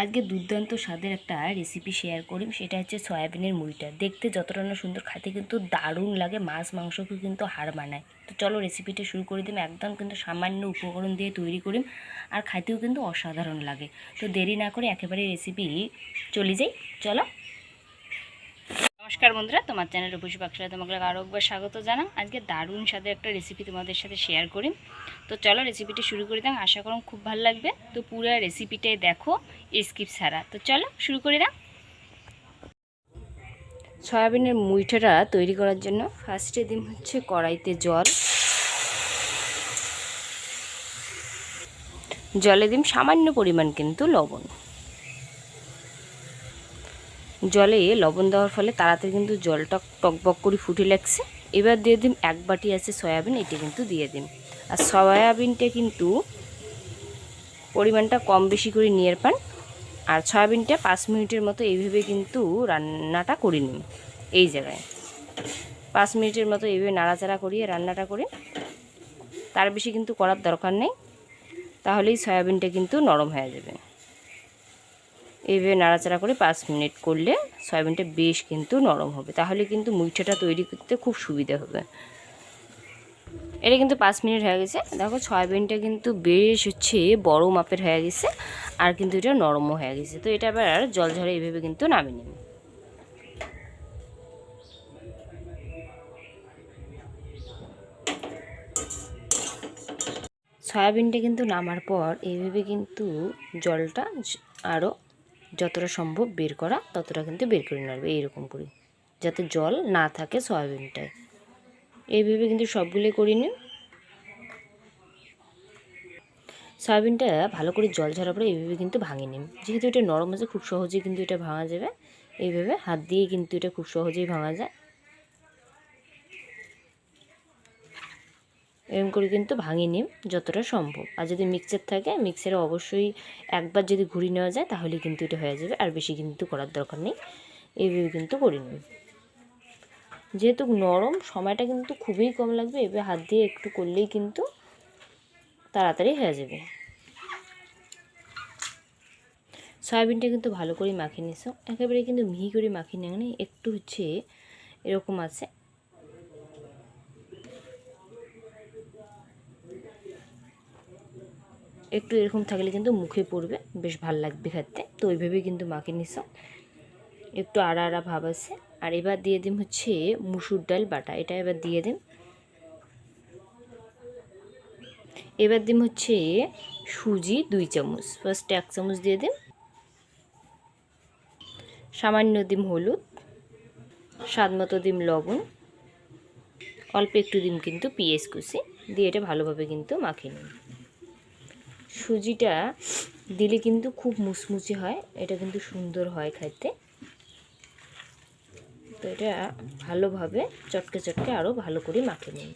আজকে দুর্দান্ত স্বাদের একটা রেসিপি শেয়ার করি, সেটা হচ্ছে সয়াবিনের মুইটা। দেখতে যতটা না সুন্দর, খেতে কিন্তু দারুণ লাগে, মাছ মাংসকে কিন্তু হার মানায়। তো চলো রেসিপিটা শুরু করে দিন। একদম কিন্তু সামান্য উপকরণ দিয়ে তৈরি করি, আর খাইতেও কিন্তু অসাধারণ লাগে। তো দেরি না করে একেবারে রেসিপি চলে যাই, চলো। নমস্কার বন্ধুরা, তোমার চ্যানেল রূপসী পাকশালা তোমাকে আরও একবার স্বাগত জানাম। আজকে দারুণ স্বাদের একটা রেসিপি তোমাদের সাথে শেয়ার করি। তো চলো রেসিপিটি শুরু করে দাও, আশা করুন খুব ভালো লাগবে। তো পুরো রেসিপিটাই দেখো, স্কিপ ছাড়া। তো চলো শুরু করে দাও। সয়াবিনের মুইঠাটা তৈরি করার জন্য ফার্স্টে দিন হচ্ছে কড়াইতে জলে দিন সামান্য পরিমাণ কিন্তু লবণ। জলে লবণ দেওয়ার ফলে তাড়াতাড়ি কিন্তু জলটা টকবক করে ফুটে লাগছে। এবার দিয়ে দিন 1 বাটি আছে সয়াবিন, এটা কিন্তু দিয়ে দিন। আর সয়াবিনটা কিন্তু পরিমাণটা কম বেশি করে নিয়ে পান। আর সয়াবিনটা 5 মিনিটের মতো এইভাবে কিন্তু রান্নাটা করে নিন। এই জায়গায় 5 মিনিটের মতো এইভাবে নাড়াচাড়া করিয়ে রান্নাটা করে, তার বেশি কিন্তু করার দরকার নেই, তাহলেই সয়াবিনটা কিন্তু নরম হয়ে যাবে। এইভাবে নাড়াচাড়া করে 5 মিনিট করলে সয়াবিনটা বেশ কিন্তু নরম হবে, তাহলে কিন্তু মুইঠাটা তৈরি করতে খুব সুবিধা হবে। এটা কিন্তু 5 মিনিট হয়ে গেছে। দেখো সয়াবিনটা কিন্তু বেশ হচ্ছে বড় মাপের হয়ে গেছে, আর কিন্তু এটা নরমও হয়ে গেছে। তো এটা আবার জল ঝরে এইভাবে কিন্তু নামিয়ে নেব। সয়াবিনটা কিন্তু নামার পর এইভাবে কিন্তু জলটা আরও যতটা সম্ভব বের করা ততটা কিন্তু বের করে নেবে, এইরকম করে, যাতে জল না থাকে সয়াবিনটায়। এইভাবে কিন্তু সবগুলো করে নিন। সয়াবিনটা ভালো করে জল ঝরার পরে এইভাবে কিন্তু ভাঙে নিন। যেহেতু এটা নরম আছে, খুব সহজেই কিন্তু এটা ভাঙা যাবে। এইভাবে হাত দিয়ে কিন্তু এটা খুব সহজেই ভাঙা যায়। এরকম করে কিন্তু ভাঙিয়ে নিন যতটা সম্ভব। আর যদি মিক্সার থাকে, মিক্সারে অবশ্যই একবার যদি ঘুরিয়ে নেওয়া যায় তাহলে কিন্তু এটা হয়ে যাবে, আর বেশি কিন্তু করার দরকার নেই। এইভাবে কিন্তু করে নিন। যেহেতু নরম, সময়টা কিন্তু খুবই কম লাগবে। এভাবে হাত দিয়ে একটু করলেই কিন্তু তাড়াতাড়ি হয়ে যাবে। সয়াবিনটা কিন্তু ভালো করে মাখিয়ে নিছো, একেবারে কিন্তু মিহি করে মাখিয়ে নেওয়া, একটু হচ্ছে এরকম আছে। একটু এরকম থাকলে কিন্তু মুখে পড়বে, বেশ ভালো লাগবে খেতে। তো ওইভাবেই কিন্তু মাখিয়ে নিছো, একটু আড়া আড়া ভাব আছে। আর এবার দিয়ে দিন হচ্ছে মুসুর ডাল বাটা, এটা এবার দিয়ে দিন। এবার দিন হচ্ছে সুজি 2 চামচ, ফার্স্ট 1 চামচ দিয়ে দিন। সামান্য দিন হলুদ, স্বাদ মতো দিন লবণ, অল্প একটু দিন কিন্তু পেঁয়াজ কুচি দিয়ে এটা ভালোভাবে কিন্তু মাখিয়ে নিন। সুজিটা দিলে কিন্তু খুব মুচমুচে হয়, এটা কিন্তু সুন্দর হয় খাইতে। তো এটা ভালোভাবে চটকে চটকে আরও ভালো করে মাখিয়ে নিন।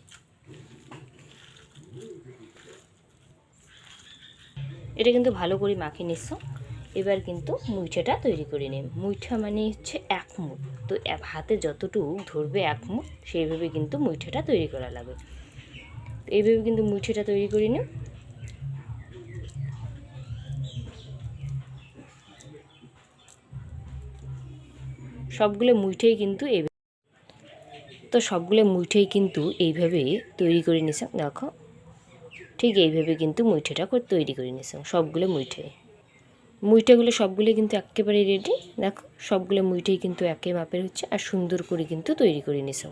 এটা কিন্তু ভালো করে মাখিয়ে নিচ্ছ। এবার কিন্তু মুইঠাটা তৈরি করে নিন। মুইঠা মানে হচ্ছে 1 মুঠ। তো হাতে যতটুকু ধরবে 1 মুঠ, সেইভাবে কিন্তু মুইঠাটা তৈরি করা লাগে। তো এইভাবে কিন্তু মুইঠাটা তৈরি করে নিন। সবগুলো মুইঠাই কিন্তু সবগুলো মুইঠাই কিন্তু এইভাবে তৈরি করে নিছে। দেখো ঠিক এইভাবে কিন্তু মুইঠাটা তৈরি করে নিছে সবগুলো মুইঠাগুলো সবগুলো কিন্তু একেবারে রেডি। দেখো সবগুলো মুইঠাই কিন্তু একই মাপের হচ্ছে, আর সুন্দর করে কিন্তু তৈরি করে নিছে।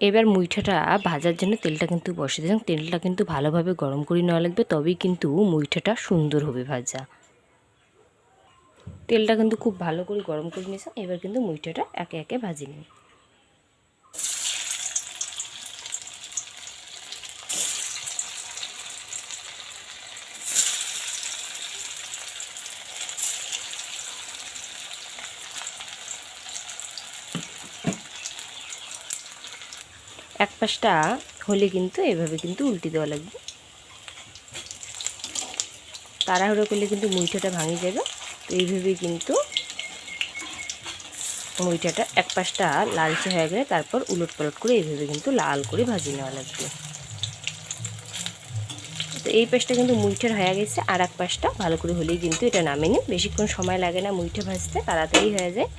এবার মুইঠাটা ভাজার জন্য তেলটা কিন্তু বসিয়ে দিলাম। তেলটা কিন্তু ভালোভাবে গরম করে নেওয়া লাগবে, তবেই কিন্তু মুইঠাটা সুন্দর হবে ভাজা। তেলটা কিন্তু খুব ভালো করে গরম করে নিয়েছে। এবার কিন্তু মুইঠাটা একে একে ভাজি নিই। এক পাশটা হলে কিন্তু এভাবে কিন্তু উল্টে দেওয়া লাগবে, তাড়াহুড়ো করলে কিন্তু মুইঠাটা ভাঙে যাবে। তো এইভাবেই কিন্তু মুইঠাটা এক পাশটা লালচে হয়ে গেলে তারপর উলট পালট করে এইভাবে কিন্তু লাল করে ভাজি নেওয়া লাগবে। তো এই পাশটা কিন্তু মুইঠার হয়ে গেছে, আর এক পাশটা ভালো করে হলেই কিন্তু এটা নামিয়ে নিন। বেশিক্ষণ সময় লাগে না মুইঠা ভাজতে, তাড়াতাড়ি হয়ে যায়।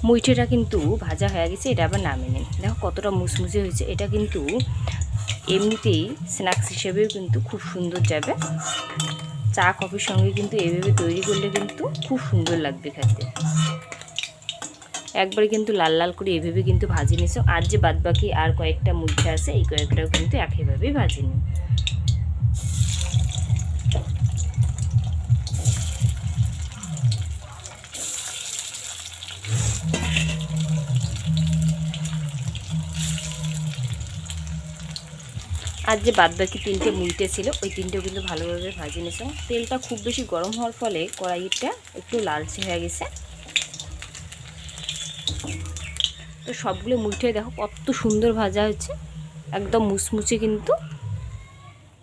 মুইঠাটা কিন্তু ভাজা হয়ে গেছে, এটা আবার নামিয়ে নিন। দেখো কতটা মুসমুসে হয়েছে। এটা কিন্তু এমনিতেই স্ন্যাক্স হিসেবেও কিন্তু খুব সুন্দর যাবে। চা কফির সঙ্গে কিন্তু এইভাবে তৈরি করলে কিন্তু খুব সুন্দর লাগবে খেতে। একবারে কিন্তু লাল লাল করে এইভাবে কিন্তু ভাজি নিছো। আর যে বাদবাকি আর কয়েকটা মুইঠা আছে, এই কয়েকটাও কিন্তু একইভাবেই ভাজি নিন। আর যে বাদবাকি 3টে মুইঠা ছিল, ওই 3টেও কিন্তু ভালোভাবে ভাজি নিছো। তেলটা খুব বেশি গরম হওয়ার ফলে কড়াইটা একটু লালচে হয়ে গেছে। তো সবগুলো মুইঠাই দেখো কত সুন্দর ভাজা হচ্ছে, একদম মুচমুচে কিন্তু।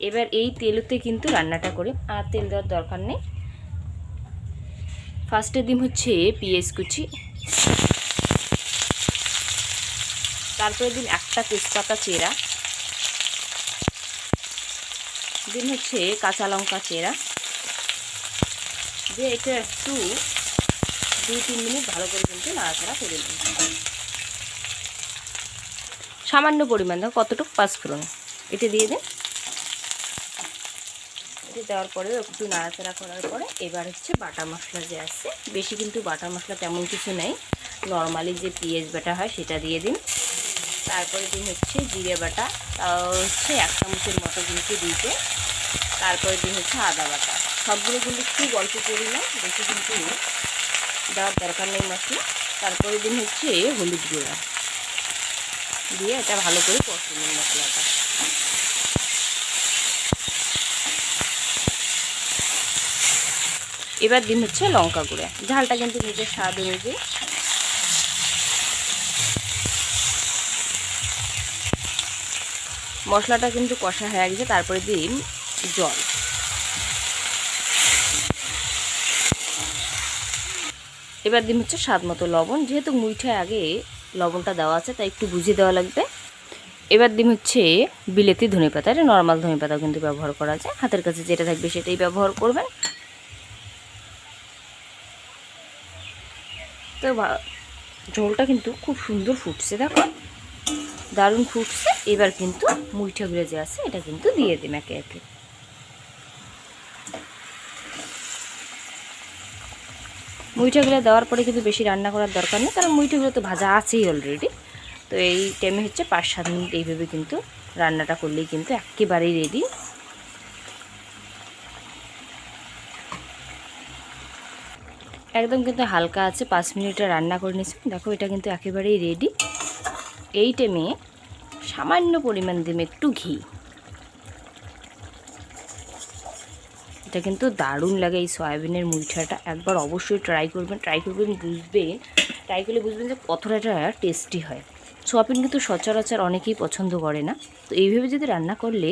এবার এই তেলতে কিন্তু রান্নাটা করে, আর তেল দেওয়ার দরকার নেই। ফার্স্টে দিন হচ্ছে পেঁয়াজ কুচি, তারপরে দিন একটা তেজপাতা চেরা, দিন হচ্ছে কাঁচা লঙ্কা চেরা দিয়ে এটা একটু 2-3 মিনিট ভালো করে কিন্তু নাড়াচাড়া করে দিন। সামান্য পরিমাণ দেখো কতটুকু পাঁচফোড়ন এটা দিয়ে দিন। এটা দেওয়ার পরে একটু নাড়াচাড়া করার পরে এবার হচ্ছে বাটা মশলা যে আছে, বেশি কিন্তু বাটা মশলা তেমন কিছু নেই, নর্মালি যে পেঁয়াজ বাটা হয় সেটা দিয়ে দিন। তারপরে দিন হচ্ছে জিরে বাটা, তাও হচ্ছে 1 চামচের মতো কিন্তু দিতে। তারপরে দিন হচ্ছে আদা বাটা। সবগুলো কিন্তু খুব অল্প পরিমাণ, বেশি কিন্তু দেওয়ার দরকার নেই মশলা। তারপরে দিন হচ্ছে হলুদ গুঁড়া দিয়ে এটা ভালো করে কষে নিন মশলাটা। এবার দিন হচ্ছে লঙ্কা গুঁড়া, ঝালটা কিন্তু নিজের স্বাদ অনুযায়ী। মশলাটা কিন্তু কষা হয়ে গেছে, তারপরে দিন জল। এবার দিন হচ্ছে স্বাদ মতো লবণ, যেহেতু মুইঠায় আগে লবণটা দেওয়া আছে তাই একটু বুঝিয়ে দেওয়া লাগবে। এবার দিন হচ্ছে বিলেতি ধনেপাতা, এটা নর্মাল ধনেপাতাও কিন্তু ব্যবহার করা যায়, হাতের কাছে যেটা থাকবে সেটাই ব্যবহার করবেন। তো ঝোলটা কিন্তু খুব সুন্দর ফুটছে, দেখো দারুণ ফুটছে। এবার কিন্তু মুইঠাগুলো যে আছে এটা কিন্তু দিয়ে দিন একে একে। মুইঠাগুলো দেওয়ার পরে কিন্তু বেশি রান্না করার দরকার নেই, কারণ মুইঠাগুলো তো ভাজা আছেই অলরেডি। তো এই টাইমে হচ্ছে 5-7 মিনিট এইভাবে কিন্তু রান্নাটা করলেই কিন্তু একেবারেই রেডি। একদম কিন্তু হালকা আছে 5 মিনিটে রান্না করে নিয়েছি, দেখো এটা কিন্তু একেবারেই রেডি। এই টাইমে সামান্য পরিমাণ দিন একটু ঘি, এটা কিন্তু দারুণ লাগে। এই সয়াবিনের মুইঠাটা একবার অবশ্যই ট্রাই করবেন, ট্রাই করলে বুঝবেন যে কতটা এটা টেস্টি হয়। সয়াবিন কিন্তু সচরাচর অনেকেই পছন্দ করে না, তো এইভাবে যদি রান্না করলে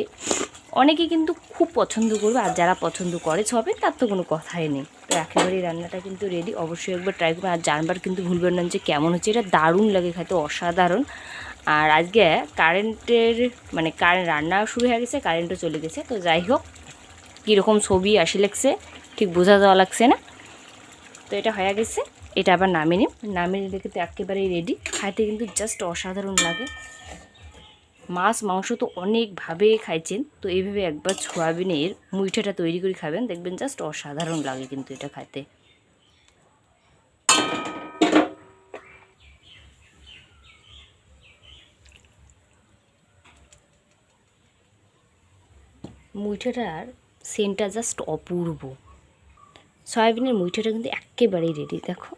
অনেকেই কিন্তু খুব পছন্দ করবে। আর যারা পছন্দ করে সয়াবিন তার তো কোনো কথাই নেই। তো একেবারেই রান্নাটা কিন্তু রেডি, অবশ্যই একবার ট্রাই করবেন। আর জানবার কিন্তু ভুলবেন না যে কেমন হচ্ছে, এটা দারুণ লাগে খেতে, অসাধারণ। আর আজকে কারেন্ট রান্না শুরু হয়ে গেছে, কারেন্টও চলে গেছে। তো যাই হোক, কীরকম ছবি আসি লাগছে ঠিক বোঝা যাওয়া লাগছে না। তো এটা হয়ে গেছে, এটা আবার নামিয়ে নিলে কিন্তু একেবারেই রেডি। খাইতে কিন্তু জাস্ট অসাধারণ লাগে। মাছ মাংস তো অনেকভাবে খাইছেন, তো এইভাবে একবার সয়াবিনের মুইঠাটা তৈরি করে খাবেন, দেখবেন জাস্ট অসাধারণ লাগে কিন্তু এটা খাইতে। মুইঠাটার সেন্টটা জাস্ট অপূর্ব। সয়াবিনের মুইঠাটা কিন্তু একেবারেই রেডি, দেখো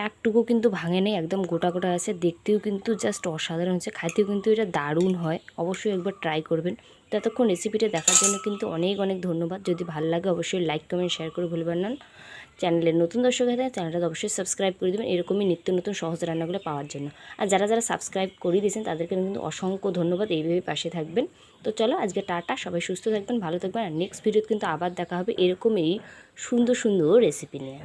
একটুকু কিন্তু ভাঙে নেই, একদম গোটা গোটা আছে, দেখতেও কিন্তু জাস্ট অসাধারণ হচ্ছে, খাইতেও কিন্তু এটা দারুণ হয়। অবশ্যই একবার ট্রাই করবেন। ততক্ষণ রেসিপিটা দেখার জন্য কিন্তু অনেক অনেক ধন্যবাদ। যদি ভালো লাগে অবশ্যই লাইক কমেন্ট শেয়ার করে ভুলবেন না। চ্যানেলের নতুন দর্শক হয়ে থাকে চ্যানেলটা অবশ্যই সাবস্ক্রাইব করে দেবেন, এরকমই নিত্য নতুন সহজ রান্নাগুলো পাওয়ার জন্য। আর যারা যারা সাবস্ক্রাইব করে দিয়েছেন তাদেরকে কিন্তু অসংখ্য ধন্যবাদ, এইভাবে পাশে থাকবেন। তো চলো আজকে টাটা, সবাই সুস্থ থাকবেন, ভালো থাকবেন। আর নেক্সট ভিডিওতে কিন্তু আবার দেখা হবে এরকমই সুন্দর সুন্দর রেসিপি নিয়ে।